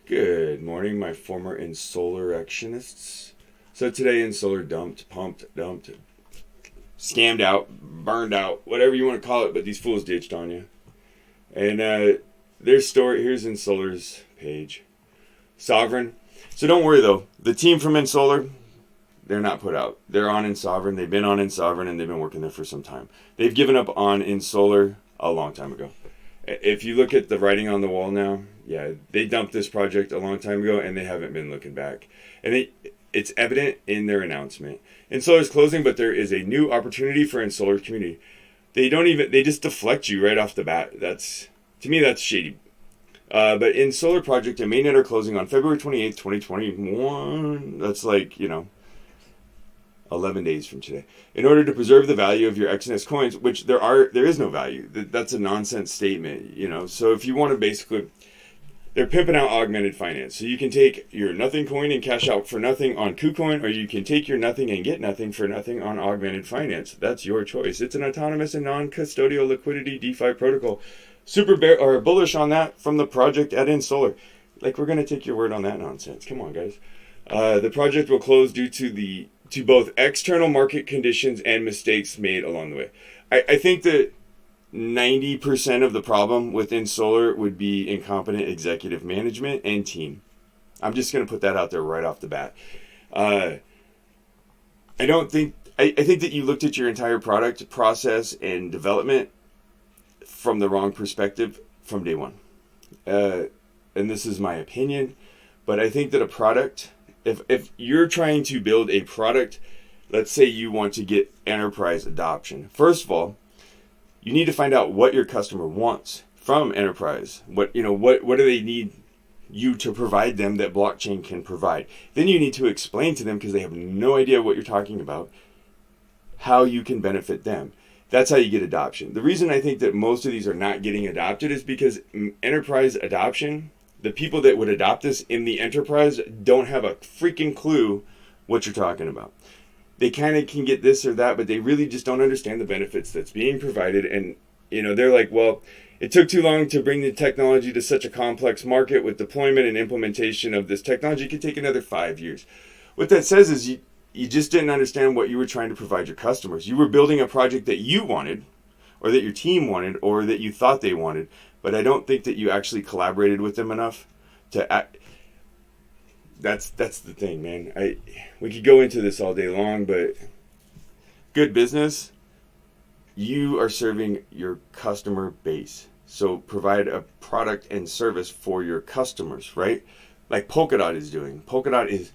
Good morning, my former Insolar-ectionists. So today Insolar dumped, scammed out, burned out, whatever you want to call it, but these fools ditched on you. And their story, here's Insolar's page. Sovereign. So don't worry though, the team from Insolar, they're not put out. They're on Insovereign, they've been on Insovereign, and they've been working there for some time. They've given up on Insolar a long time ago. If you look at the writing on the wall now, yeah, they dumped this project a long time ago, and they haven't been looking back. And it's evident in their announcement. Insolar is closing, but there is a new opportunity for Insolar community. They just deflect you right off the bat. To me, that's shady. But Insolar project and mainnet are closing on February 28th, 2021. That's 11 days from today. In order to preserve the value of your XNS coins, which there is no value. That's a nonsense statement, So if you want to basically, they're pimping out augmented finance. So you can take your nothing coin and cash out for nothing on KuCoin, or you can take your nothing and get nothing for nothing on augmented finance. That's your choice. It's an autonomous and non-custodial liquidity DeFi protocol. Super bullish on that from the project at Insolar. We're going to take your word on that nonsense. Come on, guys. The project will close due to both external market conditions and mistakes made along the way. I think that 90% of the problem with Insolar would be incompetent executive management and team. I'm just going to put that out there right off the bat. I think that you looked at your entire product process and development from the wrong perspective from day one. And this is my opinion, but I think that a product, if you're trying to build a product, let's say you want to get enterprise adoption. First of all, you need to find out what your customer wants from enterprise. What do they need you to provide them that blockchain can provide? Then you need to explain to them, because they have no idea what you're talking about, how you can benefit them. That's how you get adoption. The reason I think that most of these are not getting adopted is because enterprise adoption, the people that would adopt this in the enterprise don't have a freaking clue what you're talking about. They kind of can get this or that, but they really just don't understand the benefits that's being provided. And, they're like, well, it took too long to bring the technology to such a complex market. With deployment and implementation of this technology, it could take another 5 years. What that says is you just didn't understand what you were trying to provide your customers. You were building a project that you wanted, or that your team wanted, or that you thought they wanted. But I don't think that you actually collaborated with them enough to act. That's the thing, man. We could go into this all day long, but good business, you are serving your customer base. So provide a product and service for your customers, right? Like Polkadot is doing. Polkadot is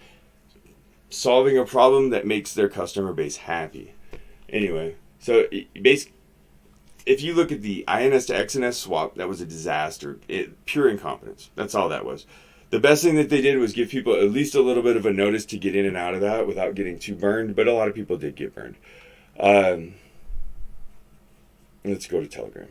solving a problem that makes their customer base happy. Anyway, so basically, if you look at the INS to XNS swap, that was a disaster. Pure incompetence. That's all that was. The best thing that they did was give people at least a little bit of a notice to get in and out of that without getting too burned, but a lot of people did get burned. Let's go to Telegram.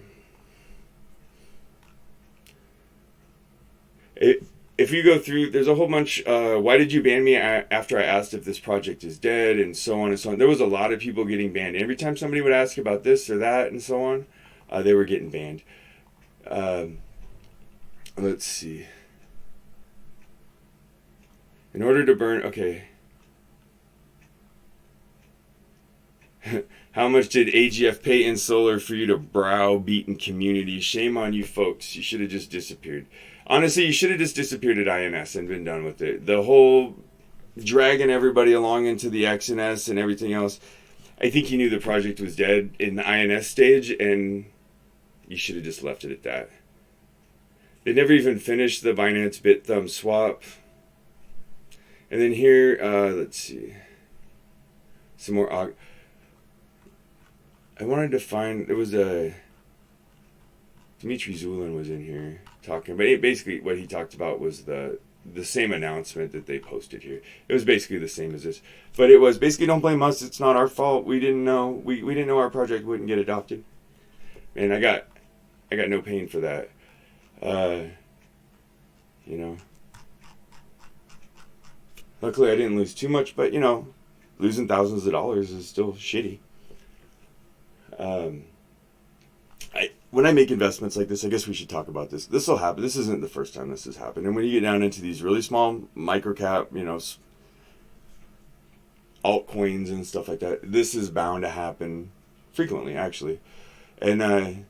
If you go through, there's a whole bunch, why did you ban me after I asked if this project is dead, and so on and so on. There was a lot of people getting banned. Every time somebody would ask about this or that and so on, they were getting banned. Let's see. In order to burn, okay. How much did AGF pay Insolar for you to browbeaten community? Shame on you folks. You should have just disappeared. Honestly, you should have just disappeared at INS and been done with it. The whole dragging everybody along into the XNS and everything else. I think you knew the project was dead in the INS stage, and you should have just left it at that. They never even finished the Binance BitThumb swap. And then here, let's see. Some more. I wanted to find, there was a, Dmitry Zulin was in here talking, but basically what he talked about was the same announcement that they posted here. It was basically the same as this. But it was basically, don't blame us, it's not our fault. We didn't know, we didn't know our project wouldn't get adopted. Man, I got no pain for that. Luckily I didn't lose too much, but losing thousands of dollars is still shitty. when I make investments like this, I guess we should talk about this. This will happen. This isn't the first time this has happened. And when you get down into these really small micro cap, you know, altcoins and stuff like that, this is bound to happen frequently, actually. And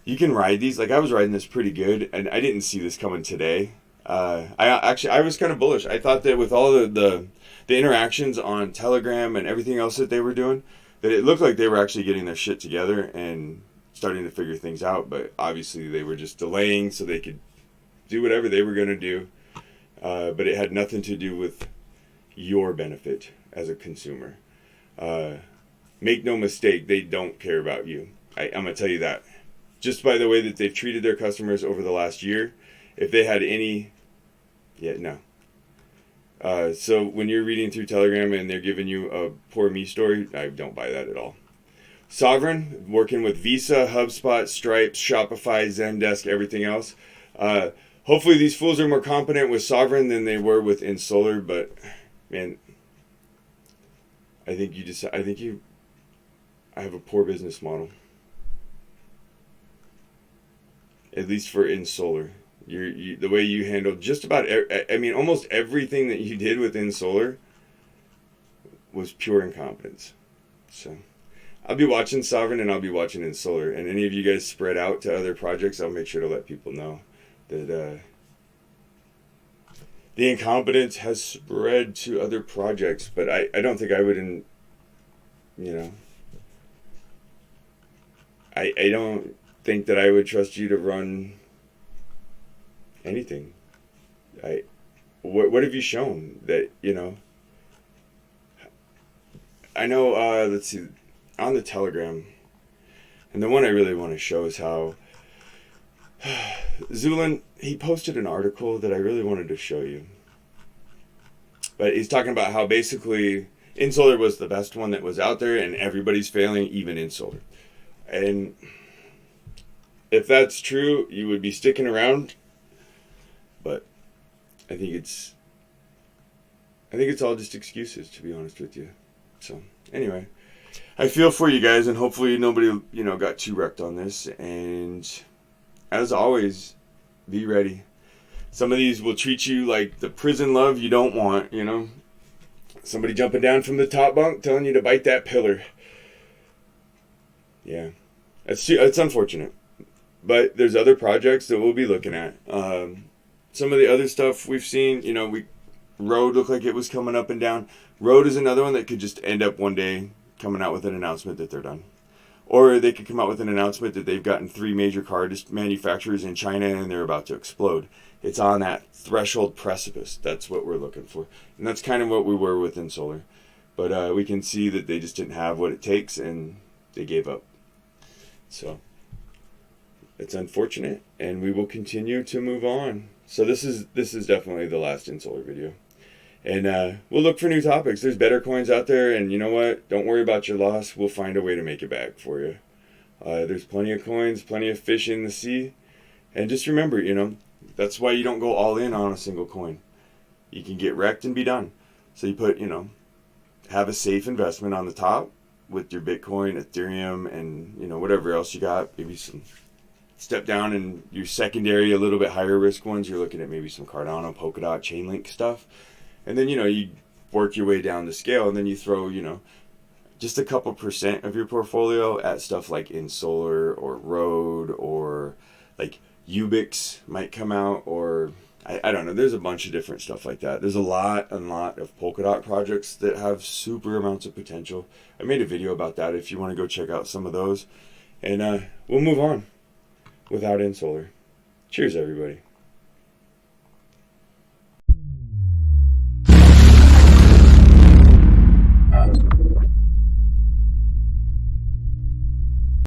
you can ride these. Like, I was riding this pretty good, and I didn't see this coming today. I was kind of bullish. I thought that with all the interactions on Telegram and everything else that they were doing, that it looked like they were actually getting their shit together and starting to figure things out. But obviously they were just delaying so they could do whatever they were going to do. But it had nothing to do with your benefit as a consumer. Make no mistake, they don't care about you. I'm going to tell you that. Just by the way that they've treated their customers over the last year, if they had any... Yeah, no. So when you're reading through Telegram and they're giving you a poor me story, I don't buy that at all. Sovereign, working with Visa, HubSpot, Stripe, Shopify, Zendesk, everything else. Hopefully these fools are more competent with Sovereign than they were with Insolar, but man, I think I have a poor business model. At least for Insolar. The way you handled just about, almost everything that you did with Insolar was pure incompetence. So, I'll be watching Sovereign and I'll be watching Insolar. And any of you guys spread out to other projects, I'll make sure to let people know that the incompetence has spread to other projects. But I don't think I would, I don't think that I would trust you to run anything. What have you shown that, I know, let's see, on the Telegram, and the one I really want to show is how Zulin, he posted an article that I really wanted to show you. But he's talking about how basically Insolar was the best one that was out there and everybody's failing, even Insolar. And if that's true, you would be sticking around. But I think it's all just excuses, to be honest with you. So anyway, I feel for you guys, and hopefully nobody, got too wrecked on this. And as always, be ready. Some of these will treat you like the prison love you don't want, Somebody jumping down from the top bunk telling you to bite that pillar. Yeah, it's unfortunate. But there's other projects that we'll be looking at. Some of the other stuff we've seen, Rode looked like it was coming up and down. Rode is another one that could just end up one day coming out with an announcement that they're done. Or they could come out with an announcement that they've gotten 3 major car manufacturers in China and they're about to explode. It's on that threshold precipice. That's what we're looking for. And that's kind of what we were with Insolar. But we can see that they just didn't have what it takes and they gave up. So it's unfortunate, and we will continue to move on. So this is definitely the last Insolar video. And we'll look for new topics. There's better coins out there, and you know what? Don't worry about your loss. We'll find a way to make it back for you. There's plenty of coins, plenty of fish in the sea. And just remember, that's why you don't go all in on a single coin. You can get wrecked and be done. So you put, have a safe investment on the top with your Bitcoin, Ethereum, and, whatever else you got. Maybe some step down in your secondary, a little bit higher risk ones. You're looking at maybe some Cardano, Polkadot, Chainlink stuff. And then, you work your way down the scale, and then you throw, just a couple % of your portfolio at stuff like Insolar or Rode or like Ubix might come out, or I don't know. There's a bunch of different stuff like that. There's a lot of Polkadot projects that have super amounts of potential. I made a video about that if you want to go check out some of those. And we'll move on without Insolar. Cheers, everybody.